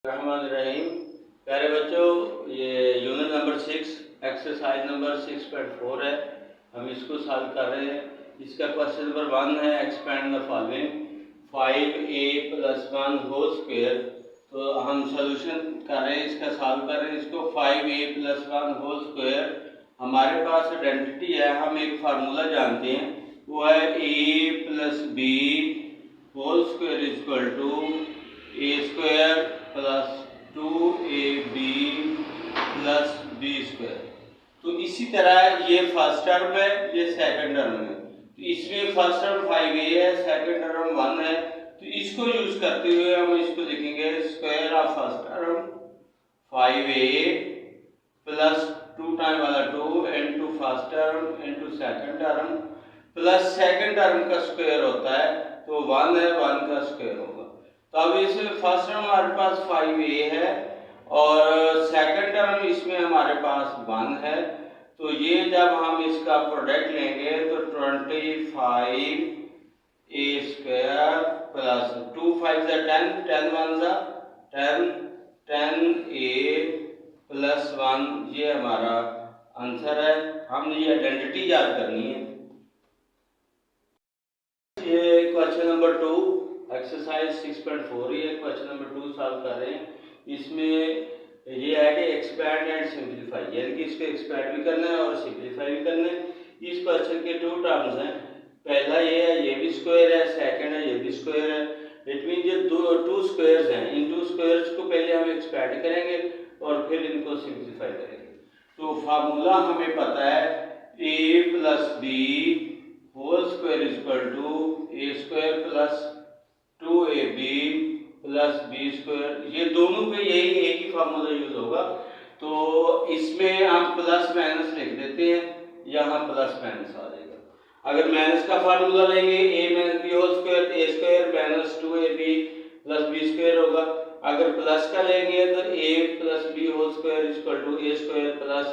रहमान रहीम। प्यारे बच्चों, ये यूनिट नंबर 6 एक्सरसाइज नंबर 6.4 है। हम इसको सॉल्व कर रहे हैं। इसका क्वेश्चन नंबर 1 है, expand the following 5a + 1 whole square. तो हम सोल्यूशन कर रहे हैं, इसका सॉल्व कर रहे हैं इसको। 5a + 1 होल स्क्वायर हमारे पास आइडेंटिटी है, हम एक फार्मूला जानते हैं, वो है a + b whole square equal to a square plus 2ab plus b square. तो इसी तरह ये फर्स्ट टर्म है, ये सेकंड टर्म है। तो इसमें फर्स्ट टर्म 5a है, सेकंड टर्म 1 है। तो इसको यूज करते हुए हम इसको लिखेंगे square of first term 5a plus 2 time वाला 2 into first term into second term plus second term का स्क्वायर होता है, तो 1 है, 1 का स्क्वायर होगा। तो अब इसमें फर्स्ट टर्म हमारे पास 5a है और सेकंड टर्म इसमें हमारे पास 1 है। तो ये जब हम इसका प्रोडक्ट लेंगे तो 25a square plus 2 5 10 10 1 10 10a plus 1, ये हमारा आंसर है। हमने ये आइडेंटिटी याद करनी है। ये क्वेश्चन नंबर 2 एक्सरसाइज 6.4 ये क्वेश्चन नंबर 2 सॉल्व कर रहे हैं। इसमें ये है कि एक्सपैंड एंड सिंप्लीफाई, यानी कि इसको एक्सपैंड भी करना है और सिंप्लीफाई भी करना है। इस क्वेश्चन के 2 टर्म्स हैं। पहला ये है, ये भी स्क्वायर है, सेकंड है, ये भी स्क्वायर है। इट मीन ये टू स्क्वायर्स हैं। इन टू स्क्वायर्स को पहले हम एक्सपैंड करेंगे और फिर इनको सिंप्लीफाई करेंगे। तो फार्मूला हमें पता है, a + b whole square equal to a square plus 2ab plus b square. ये दोनों पे यही एक ही फार्मूला यूज होगा। तो इसमें हम प्लस माइनस लिख देते हैं, यहाँ प्लस माइनस आ जाएगा। अगर माइनस का फार्मूला लेंगे a - b whole square, a square minus 2ab plus b square होगा। अगर प्लस का लेंगे तो a + b whole square equal to a square plus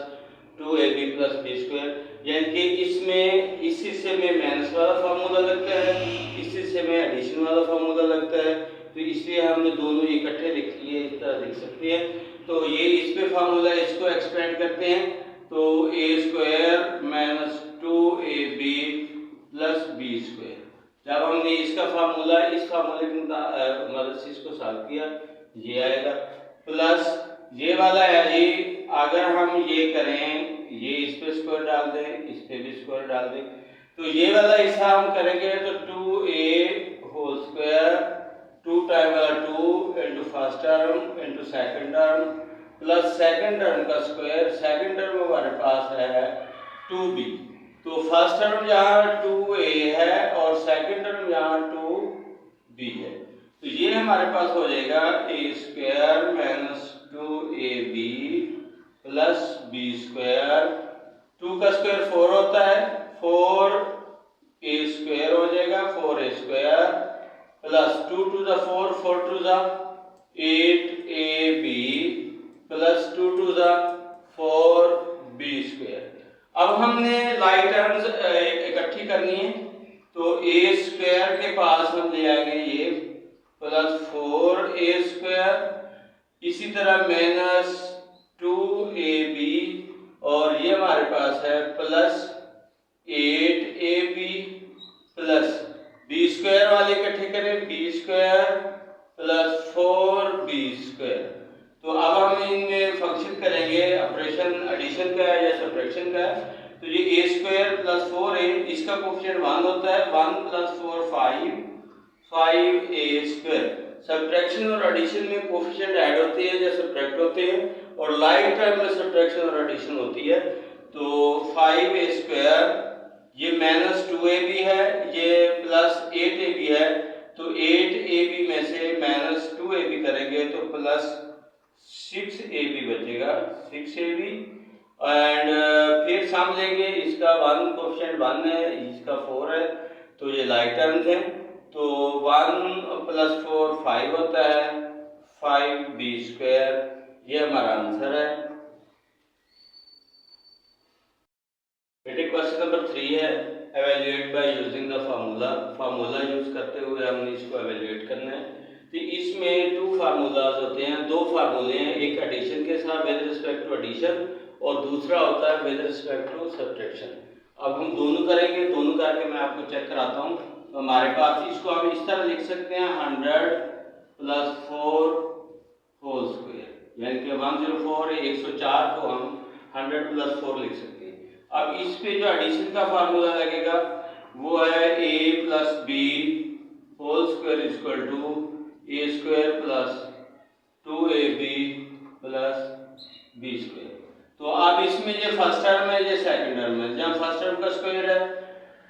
2ab plus b square. यानी कि इसमें इस हिस्से में माइनस वाला फार्मूला लगता है, इस हिस्से में एडिशन वाला फार्मूला लगता है। तो इसलिए हमने दोनों इकट्ठे लिख लिए, इस तरह लिख सकते हैं। तो ये इस पे फार्मूला, इसको एक्सपेंड करते हैं तो a square minus 2ab plus b square. जब हमने इसका फार्मूला इस फार्मूले की मदद से इसको सॉल्व किया, ये आएगा प्लस ये वाला है जी। अगर हम ये करें, ये इस पे स्क्वायर डाल दें, इस पे भी स्क्वायर डाल दें, तो ये वाला हिस्सा हम करेंगे तो 2a होल स्क्वायर 2 टाइम वाला 2 into first term into second term plus second term का स्क्वायर। सेकंड टर्म हमारे पास है 2b। तो फर्स्ट टर्म यहाँ 2a है और सेकंड टर्म यहाँ 2b है। तो ये हमारे पास हो जाएगा a square minus 2ab plus b square. 2 का स्क्वायर 4 होता है, 4a स्क्वायर हो जाएगा, 4a square plus 2 to the 4, 4 to the 8ab plus 2 to the 4b square. अब हमने लाइक टर्म्स इकट्ठी करनी है, तो a स्क्वायर के पास हम ले आएंगे ये प्लस 4a स्क्वायर, इसी तरह माइनस 2ab और ये हमारे पास है plus 8ab plus b square वाले इकट्ठे करें, b square plus 4b square. तो अब हम इनमें फंक्शन करेंगे, ऑपरेशन एडिशन का है या सब्ट्रैक्शन का है। तो ये a स्क्वायर प्लस 4a, इसका कोएफिशिएंट 1 होता है, 1 प्लस 4 5a स्क्वायर। सब्ट्रैक्शन और एडिशन में कोएफिशिएंट ऐड होते हैं या सब्ट्रैक्ट होते हैं, और लाइक टर्म में सब्ट्रैक्शन और एडिशन होती है। तो 5a स्क्वायर ये माइनस 2ab है, ये प्लस 8ab है। तो 8ab में से माइनस 2ab करेंगे तो प्लस 6ab बचेगा, 6ab। एंड फिर सम लेंगे, इसका 1 कोएफिशिएंट 1 है, इसका 4 है, तो ये लाइक टर्म्स हैं। तो 1 प्लस 4 5 होता है, 5b स्क्वायर, ये हमारा आंसर है। बेटे क्वेश्चन नंबर 3 है, evaluate by using the formula. Formula use करते हुए हमने इसको एवेल्युएट करना है। तो इसमें 2 फार्मूला फार्मूलाज होते हैं, दो फार्मूले हैं, एक एडिशन के साथ विद रिस्पेक्ट टू एडिशन और दूसरा होता है विद रिस्पेक्ट टू सब्ट्रैक्शन। अब हम दोनों करेंगे, दोनों करके मैं आपको चेक कराता हूँ। तो हमारे पास इसको हम इस तरह लिख सकते हैं 100 प्लस 4 होल स्क्वायर, यानी कि 104 है, 104 को हम 100 प्लस 4 लिख सकते हैं। अब इस पे जो एडिशन का फार्मूला लगेगा वो है a plus b whole square equal to a square plus 2ab plus b square. तो अब इसमें जो फर्स्ट टर्म है, ये सेकंड टर्म है, जहाँ फर्स्ट टर्म का स्क्वायर है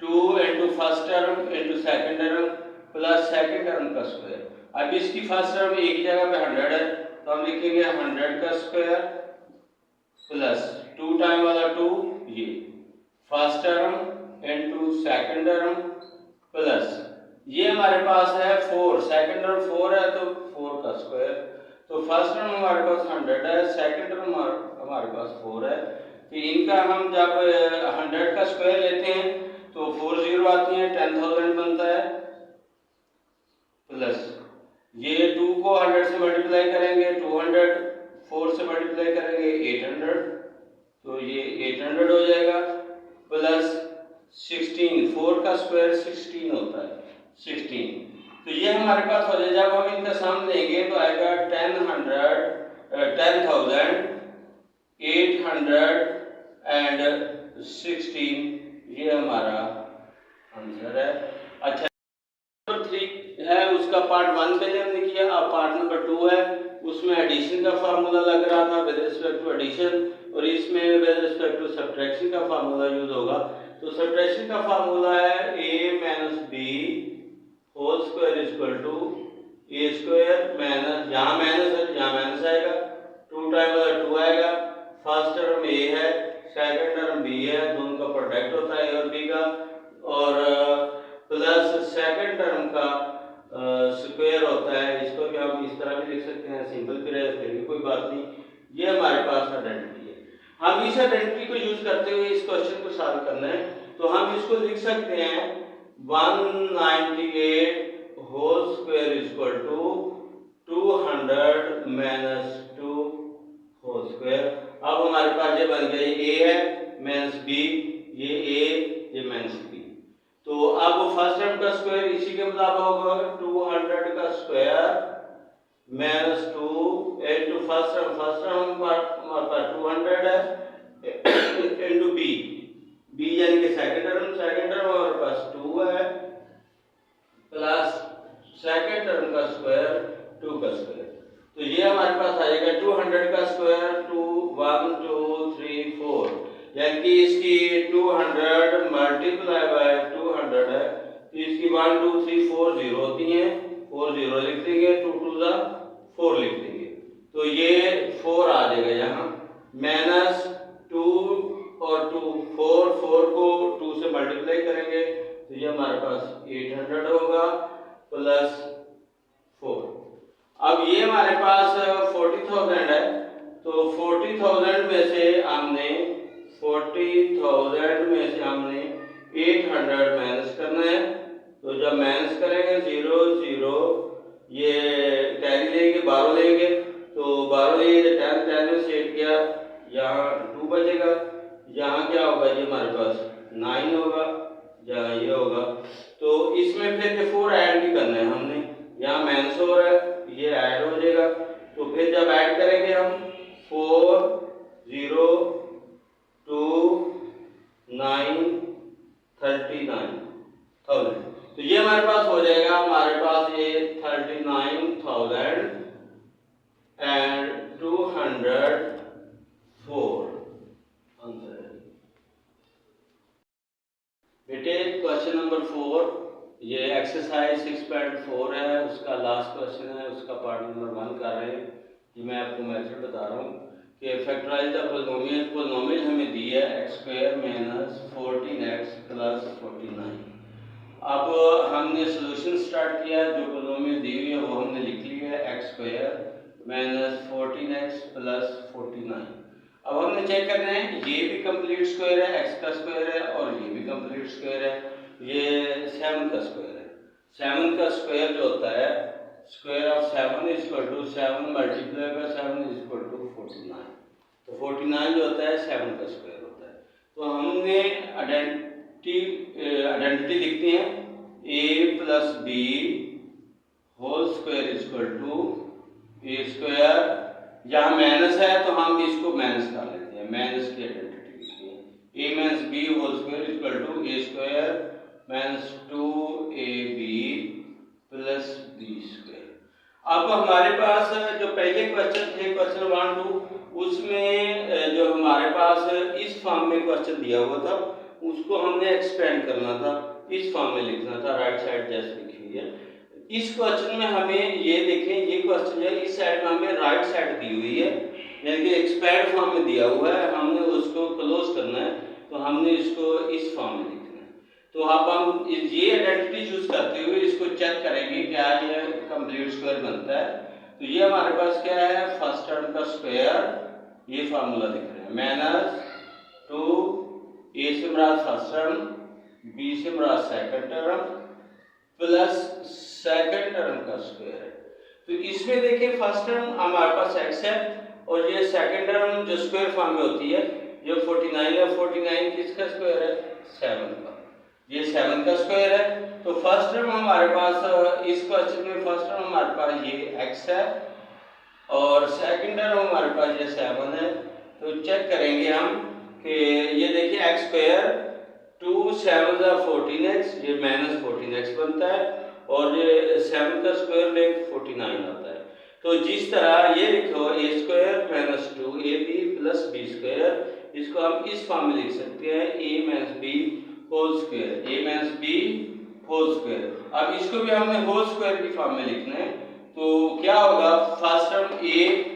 2 into first term into second term plus second term का स्क्वायर। अब इसकी फर्स्ट टर्म एक जगह पे 100 है तो हम लिखेंगे 100 का स्क्वायर प्लस 2 टाइम वाला 2 ये first term into second term plus ये हमारे पास है 4, सेकंड टर्म 4 है तो 4 का स्क्वायर। तो फर्स्ट टर्म हमारे पास 100 है, सेकंड टर्म हमारे पास 4 है। तो इनका हम जब 100 का स्क्वायर लेते हैं तो 4 जीरो आती हैं, 10,000 बनता है प्लस ये 2 को 100 से मल्टीप्लाई करेंगे 200, 4 से मल्टीप्लाई करेंगे 800 तो ये 800 हो जाएगा प्लस 16, 4 का स्क्वायर 16 होता है 16। तो ये हमारे पास हो जाए, जब हम इनका सम लेंगे तो आएगा 10,816, ये हमारा आंसर है। अच्छा, नंबर 3 है उसका पार्ट 1 पहले हमने किया, अब पार्ट नंबर 2 है, उसमें एडिशन का फार्मूला लग रहा था विद रिस्पेक्ट टू एडिशन और इसमें विद रिस्पेक्ट टू सब्ट्रैक्शन का फार्मूला यूज होगा। तो सब्ट्रैक्शन का फार्मूला है a minus b whole square equal to a square minus, यहाँ माइनस है यहाँ माइनस आएगा, 2 टाइम वाला 2 आएगा, फर्स्ट टर्म a है सेकंड टर्म b है, दोनों का प्रोडक्ट होता है a और b का, और प्लस सेकंड टर्म का स्क्वायर होता है, इसको भी हम इस तरह भी लिख सकते हैं, सिंपल भी रहे फिर भी कोई बात नहीं। ये हमारे पास आइडेंटिटी है, हम इस आइडेंटिटी को यूज करते हुए इस क्वेश्चन को सॉल्व करना है। तो हम इसको लिख सकते हैं 198 whole square equal to 200 minus 2 whole square. अब हमारे पास ये बन गया, ये a है माइनस b, ये a ये माइनस b। तो अब फर्स्ट टर्म का स्क्वायर इसी के मुताबिक होगा 200 का square minus 2 into first term हमारे पास 200 है इनटू b, b यानी कि सेकंड टर्म हमारे पास 2 है प्लस सेकंड टर्म का स्क्वायर 2 का स्क्वायर। तो ये हमारे पास आ जाएगा 200 का स्क्वायर 2 1 2 3 4, यानी कि इसकी 200 मल्टीप्लाई बाय 200 है तो इसकी 1 2 3 4 जीरो होती हैं, 4 जीरो लिख देंगे, 2 2 ज़ा 4 लिख देंगे, तो ये 4 आ जाएगा यहाँ माइनस 2 और 2 4 को 2 से मल्टीप्लाई करेंगे तो ये हमारे पास 800 होगा प्लस 4। अब ये हमारे पास 40,000 है, तो 40,000 में से हमने 800 माइनस करना है। तो जब माइनस करेंगे 0 0 ये कैरी लेंगे 12 लेंगे, तो 12 लेंगे 10 में से 8 गया, यहाँ 2 बचेगा, यहाँ क्या होगा ये हमारे पास 9 होगा, जहाँ ये होगा। तो इसमें फिर ये 4 ऐड भी करना है हमने, यहाँ माइनस हो रहा है ये ऐड हो जाएगा, तो फिर जब ऐड करेंगे हम 4 0 2 9 39,000, तो ये हमारे पास हो जाएगा, हमारे पास ये 39,204 आंसर है। बेटे क्वेश्चन नंबर 4, ये एक्सरसाइज 6.4 है, उसका लास्ट क्वेश्चन है, उसका पार्ट नंबर 1 कर रहे हैं। कि मैं आपको मेथड बता रहा हूँ कि फैक्टराइज द पोलिनोमियल हमें दी है x square minus 14x plus 49। अब हमने सोल्यूशन स्टार्ट किया, जो पोलिनोमियल दी हुई है वो हमने लिख ली है x square minus 14x plus 49। अब हमने चेक करना है ये भी कंप्लीट स्क्वायर है, x का स्क्वायर है, और ये भी कंप्लीट स्क्वायर है, ये 7 का स्क्वायर है। 7 का स्क्वायर जो होता है square of 7 is equal to 7 multiply by 7 is equal to 49। तो 49 जो होता है 7 का स्क्वायर होता है। तो हमने आइडेंटिटी लिखते हैं a plus b whole square is equal to a square, जहाँ माइनस है तो हम इसको माइनस कर लेते हैं, माइनस की आइडेंटिटी लिखते हैं a minus b whole square is equal to a square minus 2ab plus b square. अब हमारे पास जो पहले क्वेश्चन थे क्वेश्चन 1 2, उसमें जो हमारे पास इस फॉर्म में क्वेश्चन दिया हुआ था उसको हमने एक्सपेंड करना था, इस फॉर्म में लिखना था, राइट साइड जैसे लिखी हुई है। इस क्वेश्चन में हमें ये देखें, ये क्वेश्चन है इस साइड में हमें राइट साइड दी हुई है, यानी कि एक्सपेंड फॉर्म में दिया हुआ है, हमने उसको क्लोज करना है, तो हमने इसको इस फॉर्म में लिखना है। तो अब हम ये आइडेंटिटी चूज करते हुए इसको चेक करेंगे क्या ये कंप्लीट स्क्वायर बनता है। तो ये हमारे पास क्या है, फर्स्ट टर्म का स्क्वायर, ये फार्मूला दिख रहा है, माइनस 2 ए से मुराद फर्स्ट टर्म, बी से मुराद second term plus second term का स्क्वायर है। तो इसमें देखिए फर्स्ट टर्म हमारे पास x है और ये सेकंड टर्म जो स्क्वायर फॉर्म में होती है जो 49 है, 49 किसका स्क्वायर है, 7 का, ये 7 का स्क्वायर है। तो फर्स्ट टर्म हमारे पास इस क्वेश्चन में फर्स्ट टर्म हमारे पास ये x है और सेकंड टर्म हमारे पास ये 7 है। तो चेक करेंगे हम कि ये देखिए x स्क्वायर 2 7 14x, ये माइनस 14x बनता है और ये 7 का स्क्वायर में 49 आता है। तो जिस तरह ये लिखो a square minus 2ab plus b square, इसको हम इस फॉर्म में लिख सकते हैं a minus b whole square, a minus b whole square. अब इसको भी हमने होल स्क्वायर की फॉर्म में लिखना है, तो क्या होगा, first term a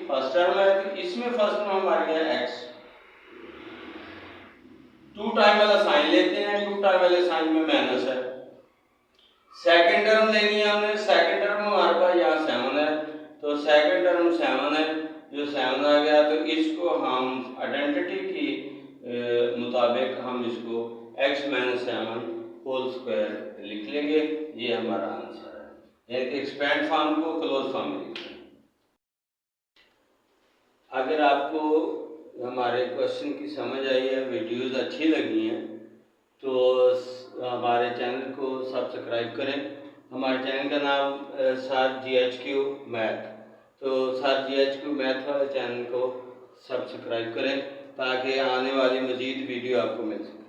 first term है, तो इसमें फर्स्ट टर्म हमारे है x, 2 टाइम वाला साइन लेते हैं, 2 टाइम वाले साइन में माइनस है। सेकंड टर्म लेनी है हमने, सेकंड टर्म हमारे पास यहाँ 7 है, तो सेकंड टर्म 7 है, जो 7 आ गया, तो इसको हम आइडेंटिटी की मुताबिक हम इसको x माइनस 7 होल स्क्वायर लिख लेंगे, ये हमारा आंसर है। यानी कि एक्सपेंड फॉर्म को क्लोज फॉर्म में लिखना है। अगर आपको हमारे क्वेश्चन की समझ आई है, वीडियोस अच्छी लगी हैं, तो हमारे चैनल को सब्सक्राइब करें। हमारे चैनल का नाम सर GHQ मैथ, तो सर GHQ मैथ वाले चैनल को सब्सक्राइब करें ताकि आने वाली मज़ीद वीडियो आपको मिल सके।